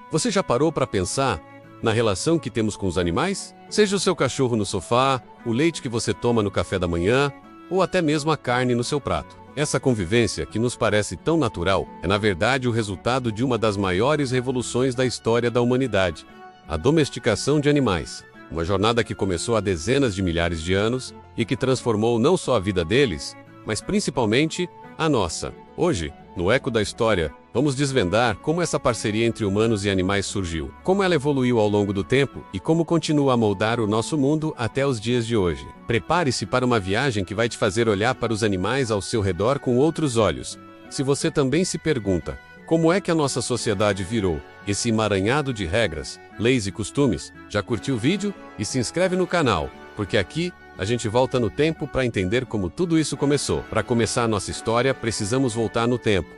Você já parou para pensar na relação que temos com os animais? Seja o seu cachorro no sofá, o leite que você toma no café da manhã, ou até mesmo a carne no seu prato. Essa convivência, que nos parece tão natural, é na verdade o resultado de uma das maiores revoluções da história da humanidade: a domesticação de animais. Uma jornada que começou há dezenas de milhares de anos e que transformou não só a vida deles, mas principalmente a nossa. Hoje, no Eco da História, vamos desvendar como essa parceria entre humanos e animais surgiu, como ela evoluiu ao longo do tempo e como continua a moldar o nosso mundo até os dias de hoje. Prepare-se para uma viagem que vai te fazer olhar para os animais ao seu redor com outros olhos. Se você também se pergunta, como é que a nossa sociedade virou esse emaranhado de regras, leis e costumes? Já curtiu o vídeo? E se inscreve no canal, porque aqui a gente volta no tempo para entender como tudo isso começou. Para começar a nossa história, precisamos voltar no tempo,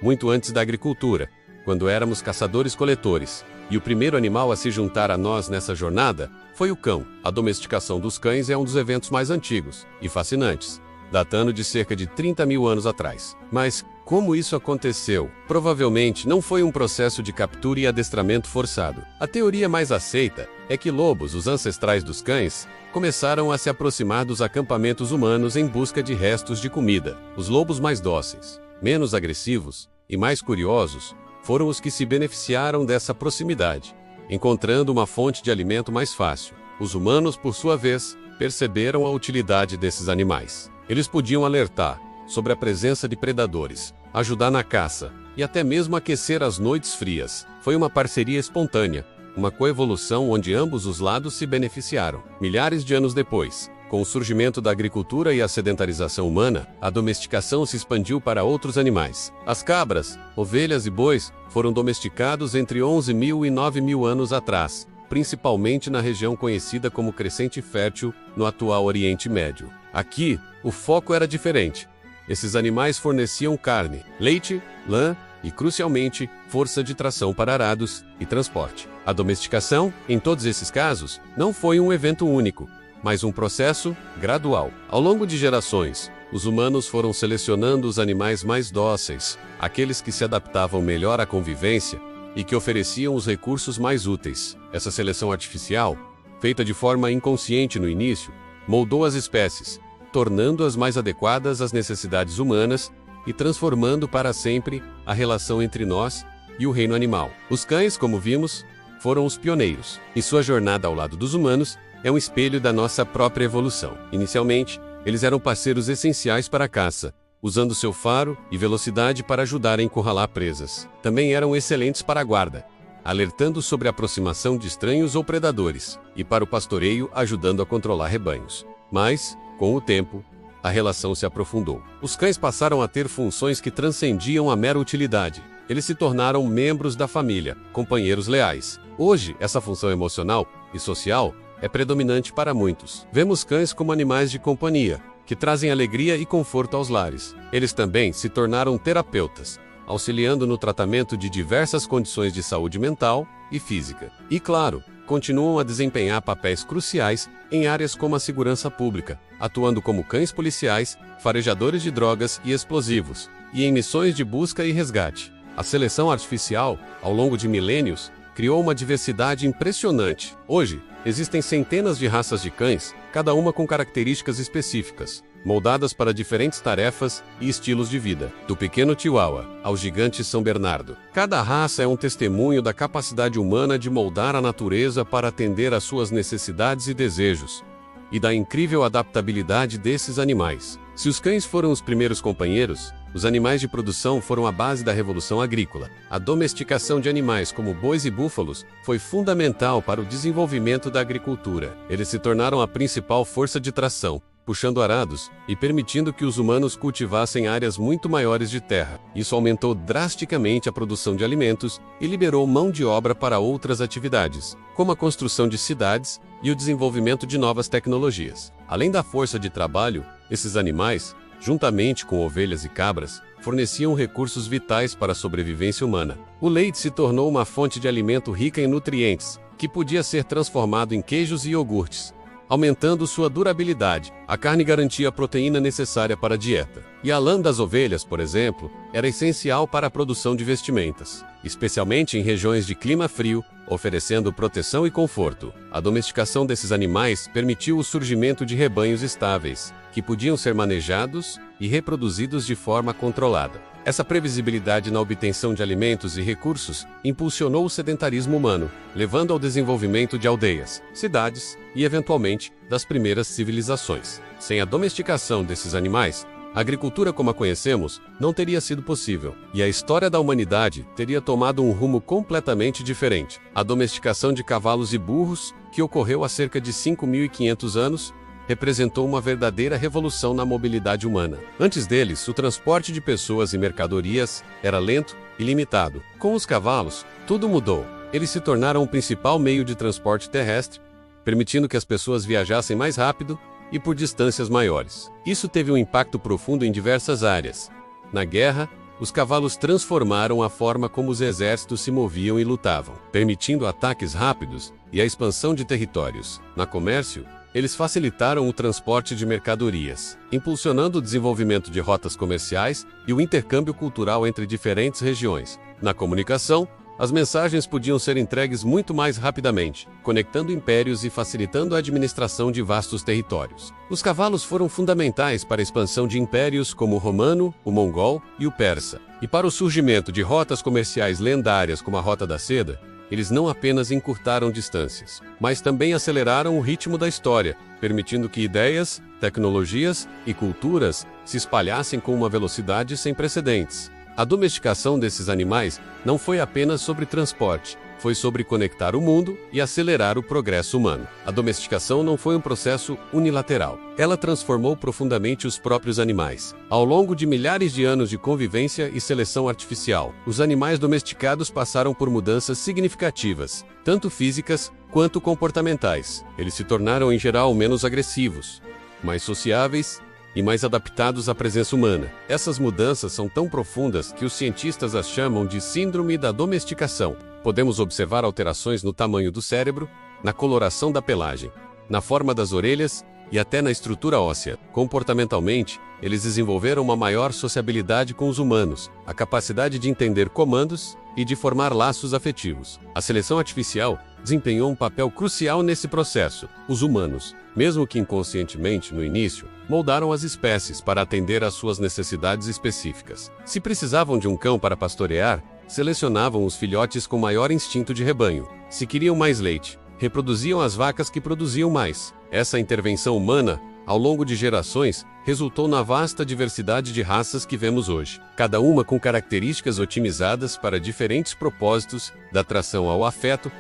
muito antes da agricultura, quando éramos caçadores-coletores. E o primeiro animal a se juntar a nós nessa jornada foi o cão. A domesticação dos cães é um dos eventos mais antigos e fascinantes, datando de cerca de 30 mil anos atrás. Mas como isso aconteceu? Provavelmente não foi um processo de captura e adestramento forçado. A teoria mais aceita é que lobos, os ancestrais dos cães, começaram a se aproximar dos acampamentos humanos em busca de restos de comida. Os lobos mais dóceis, menos agressivos e mais curiosos foram os que se beneficiaram dessa proximidade, encontrando uma fonte de alimento mais fácil. Os humanos, por sua vez, perceberam a utilidade desses animais. Eles podiam alertar sobre a presença de predadores, ajudar na caça e até mesmo aquecer as noites frias. Foi uma parceria espontânea, uma coevolução onde ambos os lados se beneficiaram. Milhares de anos depois, com o surgimento da agricultura e a sedentarização humana, a domesticação se expandiu para outros animais. As cabras, ovelhas e bois foram domesticados entre 11.000 e 9.000 anos atrás, principalmente na região conhecida como Crescente Fértil, no atual Oriente Médio. Aqui, o foco era diferente. Esses animais forneciam carne, leite, lã e, crucialmente, força de tração para arados e transporte. A domesticação, em todos esses casos, não foi um evento único, mas um processo gradual. Ao longo de gerações, os humanos foram selecionando os animais mais dóceis, aqueles que se adaptavam melhor à convivência e que ofereciam os recursos mais úteis. Essa seleção artificial, feita de forma inconsciente no início, moldou as espécies, tornando-as mais adequadas às necessidades humanas e transformando para sempre a relação entre nós e o reino animal. Os cães, como vimos, foram os pioneiros, e sua jornada ao lado dos humanos é um espelho da nossa própria evolução. Inicialmente, eles eram parceiros essenciais para a caça, usando seu faro e velocidade para ajudar a encurralar presas. Também eram excelentes para a guarda, alertando sobre a aproximação de estranhos ou predadores, e para o pastoreio, ajudando a controlar rebanhos. Mas, com o tempo, a relação se aprofundou. Os cães passaram a ter funções que transcendiam a mera utilidade. Eles se tornaram membros da família, companheiros leais. Hoje, essa função emocional e social é predominante para muitos. Vemos cães como animais de companhia, que trazem alegria e conforto aos lares. Eles também se tornaram terapeutas, auxiliando no tratamento de diversas condições de saúde mental e física. E, claro, continuam a desempenhar papéis cruciais em áreas como a segurança pública, atuando como cães policiais, farejadores de drogas e explosivos, e em missões de busca e resgate. A seleção artificial, ao longo de milênios, criou uma diversidade impressionante. Hoje, existem centenas de raças de cães, cada uma com características específicas, moldadas para diferentes tarefas e estilos de vida, do pequeno Chihuahua ao gigante São Bernardo. Cada raça é um testemunho da capacidade humana de moldar a natureza para atender às suas necessidades e desejos, e da incrível adaptabilidade desses animais. Se os cães foram os primeiros companheiros, os animais de produção foram a base da revolução agrícola. A domesticação de animais como bois e búfalos foi fundamental para o desenvolvimento da agricultura. Eles se tornaram a principal força de tração, puxando arados e permitindo que os humanos cultivassem áreas muito maiores de terra. Isso aumentou drasticamente a produção de alimentos e liberou mão de obra para outras atividades, como a construção de cidades e o desenvolvimento de novas tecnologias. Além da força de trabalho, esses animais, juntamente com ovelhas e cabras, forneciam recursos vitais para a sobrevivência humana. O leite se tornou uma fonte de alimento rica em nutrientes, que podia ser transformado em queijos e iogurtes, aumentando sua durabilidade. A carne garantia a proteína necessária para a dieta. E a lã das ovelhas, por exemplo, era essencial para a produção de vestimentas. especialmente em regiões de clima frio, oferecendo proteção e conforto. A domesticação desses animais permitiu o surgimento de rebanhos estáveis, que podiam ser manejados e reproduzidos de forma controlada. Essa previsibilidade na obtenção de alimentos e recursos impulsionou o sedentarismo humano, levando ao desenvolvimento de aldeias, cidades e, eventualmente, das primeiras civilizações. Sem a domesticação desses animais, a agricultura como a conhecemos não teria sido possível, e a história da humanidade teria tomado um rumo completamente diferente. A domesticação de cavalos e burros, que ocorreu há cerca de 5.500 anos, representou uma verdadeira revolução na mobilidade humana. Antes deles, o transporte de pessoas e mercadorias era lento e limitado. Com os cavalos, tudo mudou. Eles se tornaram o principal meio de transporte terrestre, permitindo que as pessoas viajassem mais rápido e por distâncias maiores. Isso teve um impacto profundo em diversas áreas. Na guerra, os cavalos transformaram a forma como os exércitos se moviam e lutavam, permitindo ataques rápidos e a expansão de territórios. No comércio, eles facilitaram o transporte de mercadorias, impulsionando o desenvolvimento de rotas comerciais e o intercâmbio cultural entre diferentes regiões. Na comunicação, as mensagens podiam ser entregues muito mais rapidamente, conectando impérios e facilitando a administração de vastos territórios. Os cavalos foram fundamentais para a expansão de impérios como o romano, o mongol e o persa. E para o surgimento de rotas comerciais lendárias como a Rota da Seda, eles não apenas encurtaram distâncias, mas também aceleraram o ritmo da história, permitindo que ideias, tecnologias e culturas se espalhassem com uma velocidade sem precedentes. A domesticação desses animais não foi apenas sobre transporte, foi sobre conectar o mundo e acelerar o progresso humano. A domesticação não foi um processo unilateral. Ela transformou profundamente os próprios animais. Ao longo de milhares de anos de convivência e seleção artificial, os animais domesticados passaram por mudanças significativas, tanto físicas quanto comportamentais. Eles se tornaram, em geral, menos agressivos, mais sociáveis e mais adaptados à presença humana. Essas mudanças são tão profundas que os cientistas as chamam de síndrome da domesticação. Podemos observar alterações no tamanho do cérebro, na coloração da pelagem, na forma das orelhas e até na estrutura óssea. Comportamentalmente, eles desenvolveram uma maior sociabilidade com os humanos, a capacidade de entender comandos e de formar laços afetivos. A seleção artificial desempenhou um papel crucial nesse processo. Os humanos, mesmo que inconscientemente no início, moldaram as espécies para atender às suas necessidades específicas. Se precisavam de um cão para pastorear, selecionavam os filhotes com maior instinto de rebanho. Se queriam mais leite, reproduziam as vacas que produziam mais. Essa intervenção humana, ao longo de gerações, resultou na vasta diversidade de raças que vemos hoje, cada uma com características otimizadas para diferentes propósitos, da atração ao afeto,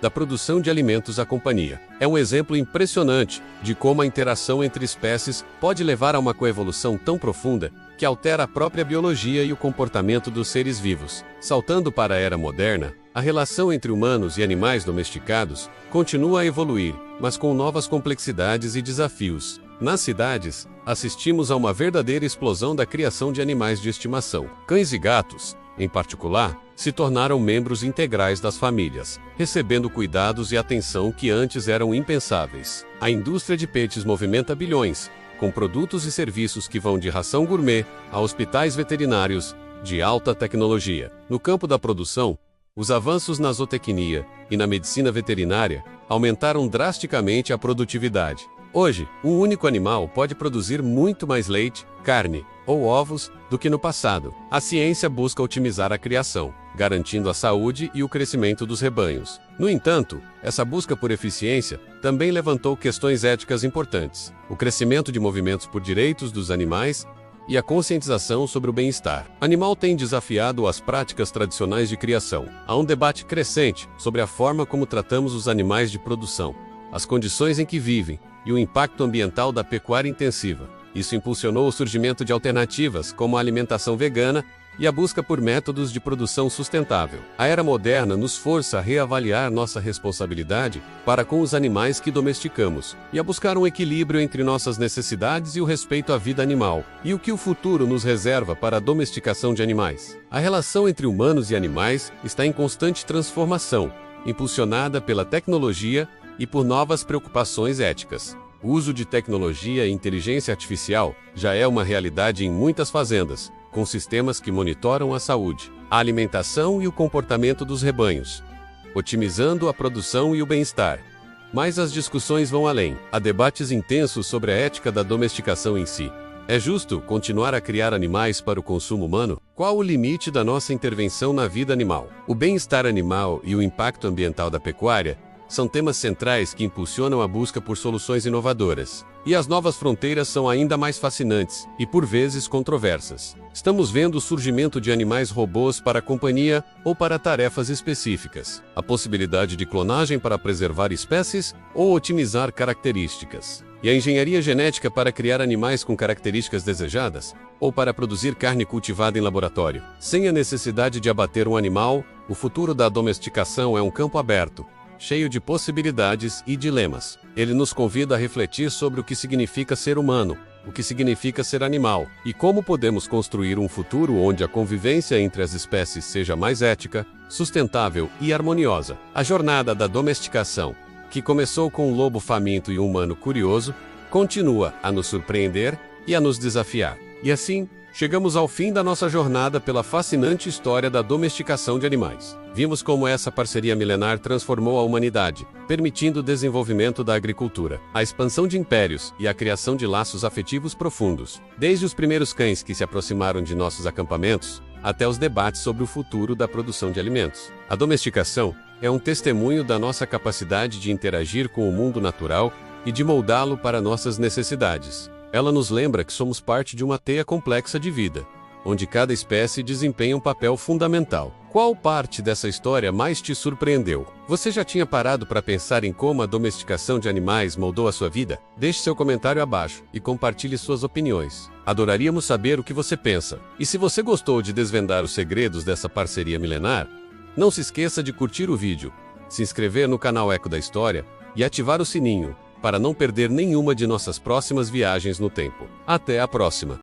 da produção de alimentos à companhia. É um exemplo impressionante de como a interação entre espécies pode levar a uma coevolução tão profunda que altera a própria biologia e o comportamento dos seres vivos. Saltando para a era moderna, a relação entre humanos e animais domesticados continua a evoluir, mas com novas complexidades e desafios. Nas cidades, assistimos a uma verdadeira explosão da criação de animais de estimação. Cães e gatos, em particular, se tornaram membros integrais das famílias, recebendo cuidados e atenção que antes eram impensáveis. A indústria de pets movimenta bilhões, com produtos e serviços que vão de ração gourmet a hospitais veterinários de alta tecnologia. No campo da produção, os avanços na zootecnia e na medicina veterinária aumentaram drasticamente a produtividade. Hoje, um único animal pode produzir muito mais leite, carne ou ovos do que no passado. A ciência busca otimizar a criação, garantindo a saúde e o crescimento dos rebanhos. No entanto, essa busca por eficiência também levantou questões éticas importantes: o crescimento de movimentos por direitos dos animais e a conscientização sobre o bem-estar animal tem desafiado as práticas tradicionais de criação. Há um debate crescente sobre a forma como tratamos os animais de produção, as condições em que vivem e o impacto ambiental da pecuária intensiva. Isso impulsionou o surgimento de alternativas, como a alimentação vegana e a busca por métodos de produção sustentável. A era moderna nos força a reavaliar nossa responsabilidade para com os animais que domesticamos e a buscar um equilíbrio entre nossas necessidades e o respeito à vida animal. E o que o futuro nos reserva para a domesticação de animais? A relação entre humanos e animais está em constante transformação, impulsionada pela tecnologia e por novas preocupações éticas. O uso de tecnologia e inteligência artificial já é uma realidade em muitas fazendas, com sistemas que monitoram a saúde, a alimentação e o comportamento dos rebanhos, otimizando a produção e o bem-estar. Mas as discussões vão além. Há debates intensos sobre a ética da domesticação em si. É justo continuar a criar animais para o consumo humano? Qual o limite da nossa intervenção na vida animal? O bem-estar animal e o impacto ambiental da pecuária são temas centrais que impulsionam a busca por soluções inovadoras. E as novas fronteiras são ainda mais fascinantes e, por vezes, controversas. Estamos vendo o surgimento de animais robôs para a companhia ou para tarefas específicas. A possibilidade de clonagem para preservar espécies ou otimizar características. E a engenharia genética para criar animais com características desejadas ou para produzir carne cultivada em laboratório. Sem a necessidade de abater um animal, o futuro da domesticação é um campo aberto, cheio de possibilidades e dilemas. Ele nos convida a refletir sobre o que significa ser humano, o que significa ser animal, e como podemos construir um futuro onde a convivência entre as espécies seja mais ética, sustentável e harmoniosa. A jornada da domesticação, que começou com um lobo faminto e um humano curioso, continua a nos surpreender e a nos desafiar. E assim, chegamos ao fim da nossa jornada pela fascinante história da domesticação de animais. Vimos como essa parceria milenar transformou a humanidade, permitindo o desenvolvimento da agricultura, a expansão de impérios e a criação de laços afetivos profundos. Desde os primeiros cães que se aproximaram de nossos acampamentos, até os debates sobre o futuro da produção de alimentos. A domesticação é um testemunho da nossa capacidade de interagir com o mundo natural e de moldá-lo para nossas necessidades. Ela nos lembra que somos parte de uma teia complexa de vida, onde cada espécie desempenha um papel fundamental. Qual parte dessa história mais te surpreendeu? Você já tinha parado para pensar em como a domesticação de animais moldou a sua vida? Deixe seu comentário abaixo e compartilhe suas opiniões. Adoraríamos saber o que você pensa. E se você gostou de desvendar os segredos dessa parceria milenar, não se esqueça de curtir o vídeo, se inscrever no canal Eco da História e ativar o sininho, para não perder nenhuma de nossas próximas viagens no tempo. Até a próxima!